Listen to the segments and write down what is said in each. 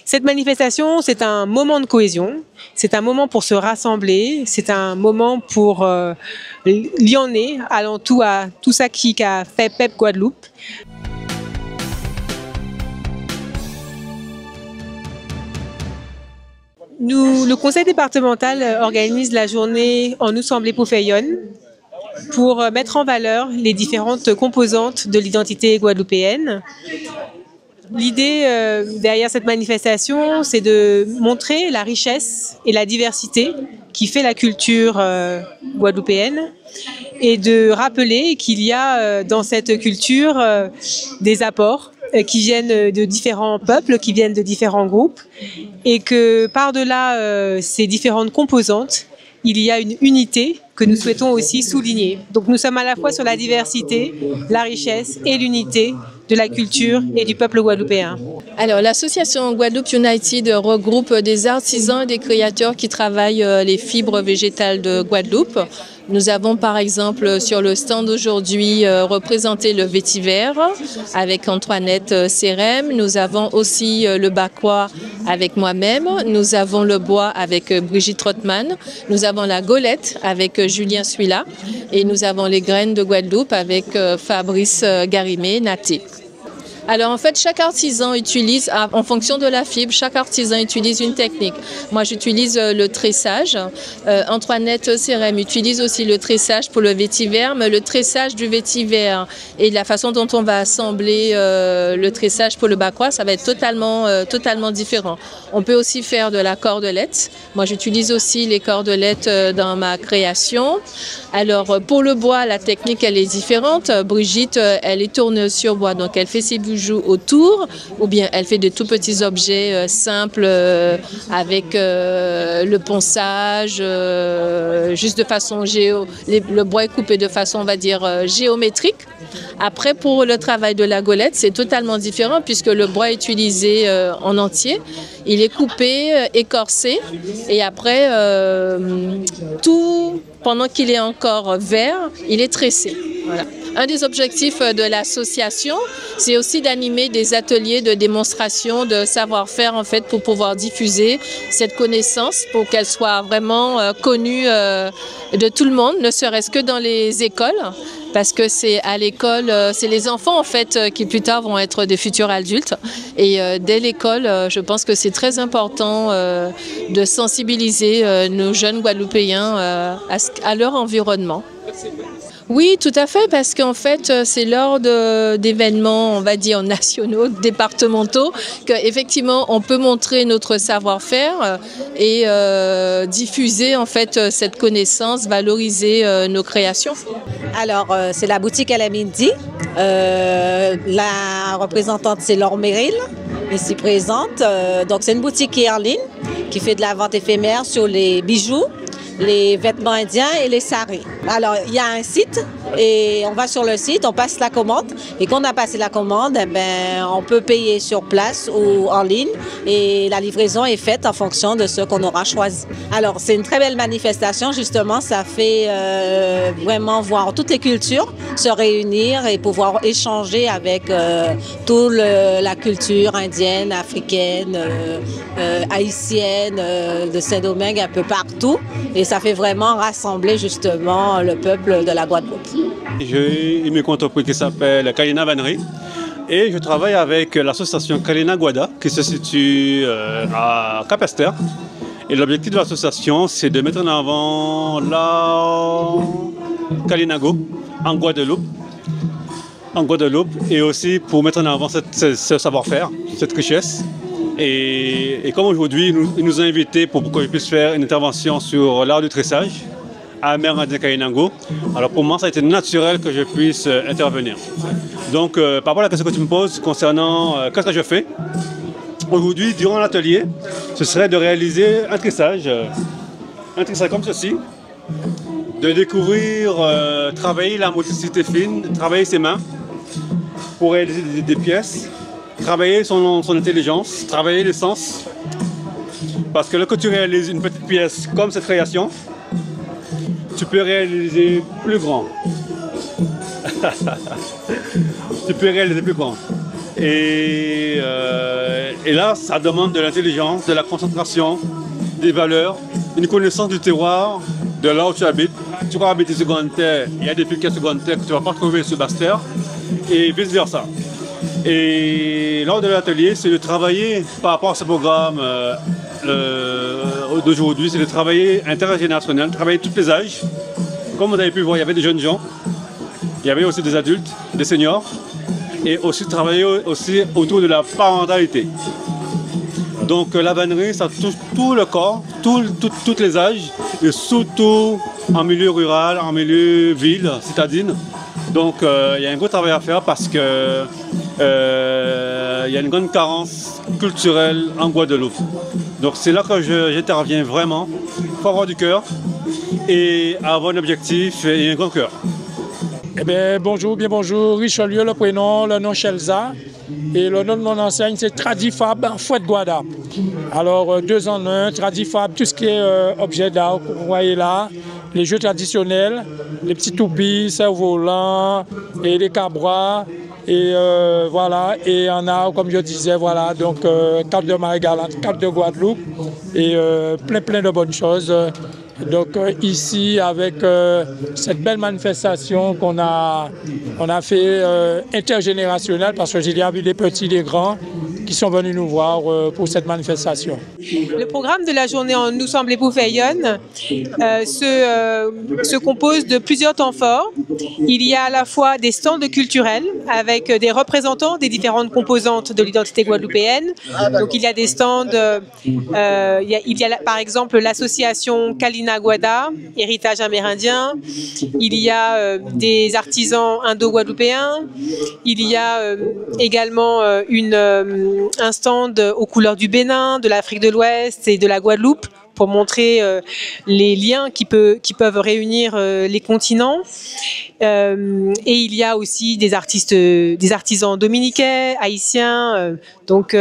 Cette manifestation, c'est un moment de cohésion, c'est un moment pour se rassembler, c'est un moment pour lyonner, allant tout à tout ça qui a fait PEP Guadeloupe. Le conseil départemental organise la journée En nous semblé pour Fayonne pour mettre en valeur les différentes composantes de l'identité guadeloupéenne. L'idée derrière cette manifestation, c'est de montrer la richesse et la diversité qui fait la culture guadeloupéenne et de rappeler qu'il y a dans cette culture des apports qui viennent de différents peuples, qui viennent de différents groupes et que par-delà ces différentes composantes, il y a une unité que nous souhaitons aussi souligner. Donc nous sommes à la fois sur la diversité, la richesse et l'unité de la culture et du peuple guadeloupéen. Alors l'association Guadeloupe United regroupe des artisans et des créateurs qui travaillent les fibres végétales de Guadeloupe. Nous avons par exemple sur le stand aujourd'hui représenté le vétiver avec Antoinette Sérem. Nous avons aussi le bakwa avec moi-même. Nous avons le bois avec Brigitte Rothman. Nous avons la golette avec Julien Suila. Et nous avons les graines de Guadeloupe avec Fabrice Garimé-Naté. Alors en fait, chaque artisan utilise, en fonction de la fibre, chaque artisan utilise une technique. Moi, j'utilise le tressage. Antoinette Sérem utilise aussi le tressage pour le vétiver, mais le tressage du vétiver et la façon dont on va assembler le tressage pour le bakwa, ça va être totalement différent. On peut aussi faire de la cordelette. Moi, j'utilise aussi les cordelettes dans ma création. Alors pour le bois, la technique, elle est différente. Brigitte, elle est tourneuse sur bois, donc elle fait ses bijoux autour, ou bien elle fait de tout petits objets simples avec le ponçage, juste de façon le bois est coupé de façon, on va dire, géométrique. Après, pour le travail de la golette, c'est totalement différent puisque le bois est utilisé en entier. Il est coupé, écorcé, et après, tout, pendant qu'il est encore vert, il est tressé. Voilà. Un des objectifs de l'association, c'est aussi d'animer des ateliers de démonstration de savoir-faire en fait pour pouvoir diffuser cette connaissance pour qu'elle soit vraiment connue de tout le monde, ne serait-ce que dans les écoles. Parce que c'est à l'école, c'est les enfants en fait qui plus tard vont être des futurs adultes. Et dès l'école, je pense que c'est très important de sensibiliser nos jeunes Guadeloupéens à leur environnement. Oui, tout à fait, parce qu'en fait, c'est lors d'événements, on va dire, nationaux, départementaux, qu'effectivement, on peut montrer notre savoir-faire et diffuser, en fait, cette connaissance, valoriser nos créations. Alors, c'est la boutique El Mindi. La représentante, c'est Laure Meryl, ici présente. Donc, c'est une boutique qui est en ligne, qui fait de la vente éphémère sur les bijoux, les vêtements indiens et les saris. Alors, il y a un site et on va sur le site, on passe la commande et quand on a passé la commande, eh ben, on peut payer sur place ou en ligne et la livraison est faite en fonction de ce qu'on aura choisi. Alors, c'est une très belle manifestation, justement, ça fait vraiment voir toutes les cultures se réunir et pouvoir échanger avec toute la culture indienne, africaine, haïtienne, de Saint-Domingue, un peu partout. Et ça fait vraiment rassembler justement le peuple de la Guadeloupe. J'ai une micro-entreprise qui s'appelle Kalina Vannerie et je travaille avec l'association Kalina Guada qui se situe à Cap-Esther. Et l'objectif de l'association, c'est de mettre en avant la Kalinago en Guadeloupe et aussi pour mettre en avant ce savoir-faire, cette richesse. Et comme aujourd'hui, il nous a invités pour qu'on puisse faire une intervention sur l'art du tressage à Mérindien Kalinago. Alors pour moi, ça a été naturel que je puisse intervenir. Donc par rapport à la question que tu me poses concernant qu'est-ce que je fais, aujourd'hui, durant l'atelier, ce serait de réaliser un tressage comme ceci, de découvrir, travailler la motricité fine, travailler ses mains pour réaliser des pièces, travailler son intelligence, travailler les sens. Parce que là, quand tu réalises une petite pièce comme cette création, tu peux réaliser plus grand. Tu peux réaliser plus grand. Et là, ça demande de l'intelligence, de la concentration, des valeurs, une connaissance du terroir, de là où tu habites. Tu vas habiter seconde terre, il y a des filières seconde terre que tu ne vas pas trouver sur basse terre, et vice-versa. Et lors de l'atelier, c'est de travailler par rapport à ce programme d'aujourd'hui, c'est de travailler intergénérationnel, travailler tous les âges. Comme vous avez pu voir, il y avait des jeunes gens, il y avait aussi des adultes, des seniors, et aussi travailler aussi autour de la parentalité. Donc la vannerie, ça touche tout le corps, tous les âges, et surtout en milieu rural, en milieu ville, citadine. Donc il y a un gros travail à faire parce que il y a une grande carence culturelle en Guadeloupe. Donc c'est là que j'interviens vraiment. Il faut avoir du cœur et avoir un objectif et un grand cœur. Eh bien, bonjour, bien bonjour. Richelieu, le prénom, le nom Chelza. Et le nom de mon enseigne, c'est Tradifab Fouette Guada. Alors, 2 en 1, Tradifab, tout ce qui est objet d'art, vous voyez là, les jeux traditionnels, les petits toupies, cerfs-volants, et les cabras, et voilà, et en art, comme je disais, voilà, donc Cap de Marie-Galante, Cap de Guadeloupe, et plein de bonnes choses. Donc ici, avec cette belle manifestation qu'on a fait intergénérationnelle, parce que j'ai déjà vu des petits, des grands qui sont venus nous voir pour cette manifestation. Le programme de la journée en Nous semble Poufeyonne se compose de plusieurs temps forts. Il y a à la fois des stands culturels avec des représentants des différentes composantes de l'identité guadeloupéenne. Donc il y a des stands, il y a par exemple l'association Kalina Guada, héritage amérindien. Il y a des artisans indo-guadeloupéens. Il y a également un stand aux couleurs du Bénin, de l'Afrique de l'Ouest et de la Guadeloupe pour montrer les liens qui peuvent réunir les continents. Et il y a aussi des artisans dominicains, haïtiens. Donc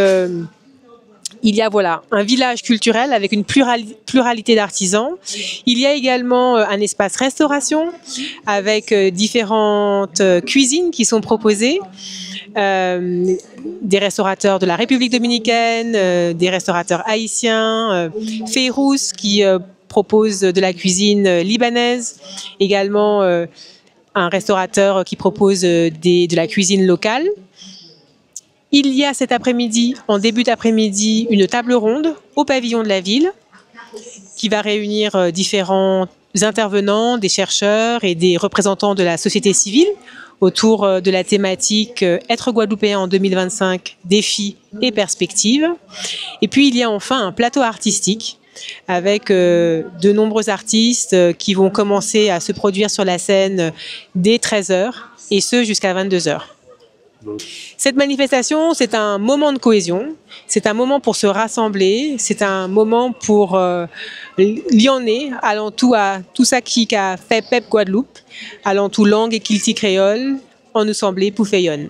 il y a voilà, un village culturel avec une pluralité d'artisans. Il y a également un espace restauration avec différentes cuisines qui sont proposées. Des restaurateurs de la République dominicaine, des restaurateurs haïtiens, Férouz qui propose de la cuisine libanaise, également un restaurateur qui propose de la cuisine locale. Il y a cet après-midi, en début d'après-midi, une table ronde au pavillon de la ville qui va réunir différents intervenants, des chercheurs et des représentants de la société civile autour de la thématique Être Guadeloupéen en 2025, défis et perspectives. Et puis il y a enfin un plateau artistique avec de nombreux artistes qui vont commencer à se produire sur la scène dès 13h et ce jusqu'à 22h. Cette manifestation, c'est un moment de cohésion, c'est un moment pour se rassembler, c'est un moment pour lionner allant tout à tout ça qui a fait PEP Guadeloupe, allant tout langue et kilti créole, en nous semblait Poufeyonne.